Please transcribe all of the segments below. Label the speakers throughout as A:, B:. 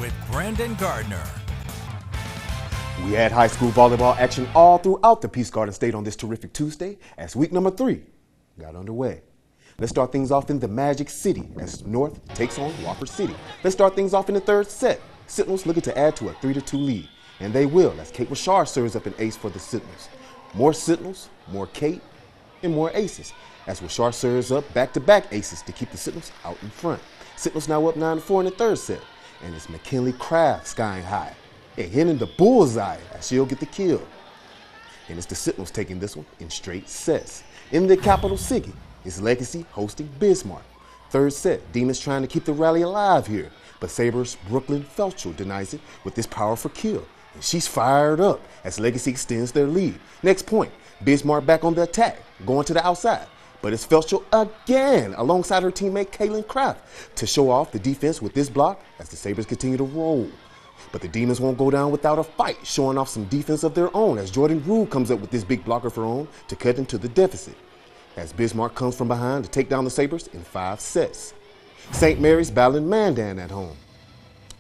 A: with Brandon Gardner.
B: We had high school volleyball action all throughout the Peace Garden State on this terrific Tuesday as week number 3 got underway. Let's start things off in the Magic City as North takes on Wofford City. Let's start things off in the third set. Sentinels looking to add to a 3-2 lead, and they will as Kate Rashard serves up an ace for the Sentinels. More Sentinels, more Kate, and more aces as Rashard serves up back-to-back aces to keep the Sentinels out in front. Sentinels now up 9-4 in the third set, and it's McKinley Craft skying high and hitting the bullseye as she'll get the kill. And it's the Sentinels taking this one in straight sets. In the capital city, it's Legacy hosting Bismarck. Third set, Demons trying to keep the rally alive here, but Sabres' Brooklyn Felchel denies it with this powerful kill. And she's fired up as Legacy extends their lead. Next point, Bismarck back on the attack, going to the outside. But it's Felchel again alongside her teammate Kaylin Kraft to show off the defense with this block as the Sabres continue to roll. But the Demons won't go down without a fight, showing off some defense of their own as Jordan Rue comes up with this big block of her own to cut into the deficit. As Bismarck comes from behind to take down the Sabres in 5 sets. St. Mary's battling Mandan at home.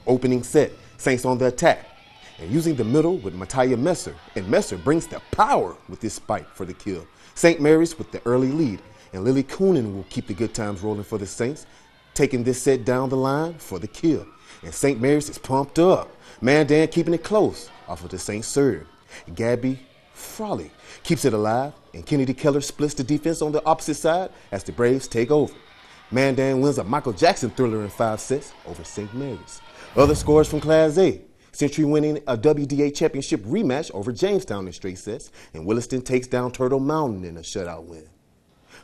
B: Opening set, Saints on the attack. And using the middle with Mattia Messer. And Messer brings the power with this spike for the kill. St. Mary's with the early lead. And Lily Coonan will keep the good times rolling for the Saints, taking this set down the line for the kill. And St. Mary's is pumped up. Mandan keeping it close off of the Saints serve. Gabby Frawley keeps it alive, and Kennedy Keller splits the defense on the opposite side as the Braves take over. Mandan wins a Michael Jackson thriller in 5 sets over St. Mary's. Other scores from Class A. Century winning a WDA championship rematch over Jamestown in straight sets, and Williston takes down Turtle Mountain in a shutout win.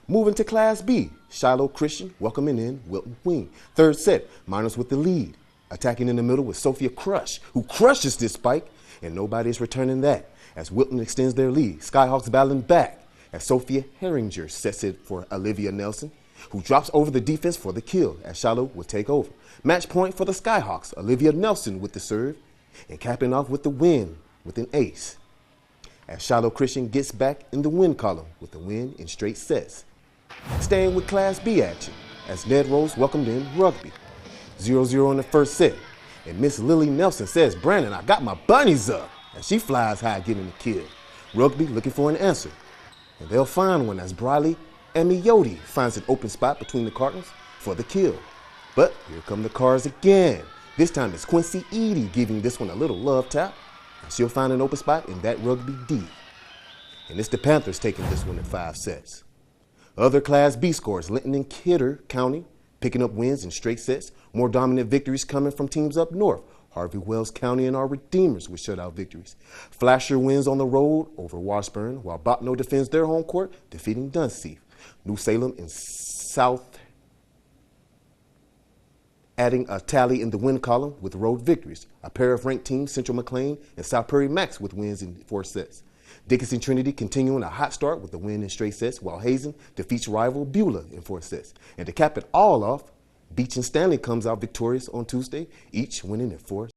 B: Moving to Class B, Shiloh Christian welcoming in Wilton Wing. Third set, Miners with the lead. Attacking in the middle with Sophia Crush, who crushes this spike, and nobody is returning that as Wilton extends their lead. Skyhawks battling back as Sophia Herringer sets it for Olivia Nelson, who drops over the defense for the kill as Shiloh will take over. Match point for the Skyhawks, Olivia Nelson with the serve, and capping off with the win with an ace. As Shiloh Christian gets back in the win column with the win in straight sets. Staying with Class B action as Ned Rose welcomed in rugby. 0-0 in the first set. And Miss Lily Nelson says, "Brandon, I got my bunnies up." And she flies high getting the kill. Rugby looking for an answer. And they'll find one as Briley Amiotti finds an open spot between the Cardinals for the kill. But here come the Cards again. This time it's Quincy Edie giving this one a little love tap. And she'll find an open spot in that Rugby D. And it's the Panthers taking this one in 5 sets. Other Class B scores, Linton and Kidder County picking up wins in straight sets. More dominant victories coming from teams up north. Harvey Wells County and our Redeemers with shutout victories. Flasher wins on the road over Washburn, while Botno defends their home court, defeating Dunseith. New Salem and South adding a tally in the win column with road victories. A pair of ranked teams, Central McLean and South Prairie Max with wins in 4 sets. Dickinson Trinity continuing a hot start with the win in straight sets, while Hazen defeats rival Beulah in 4 sets. And to cap it all off, Beach and Stanley comes out victorious on Tuesday, each winning in 4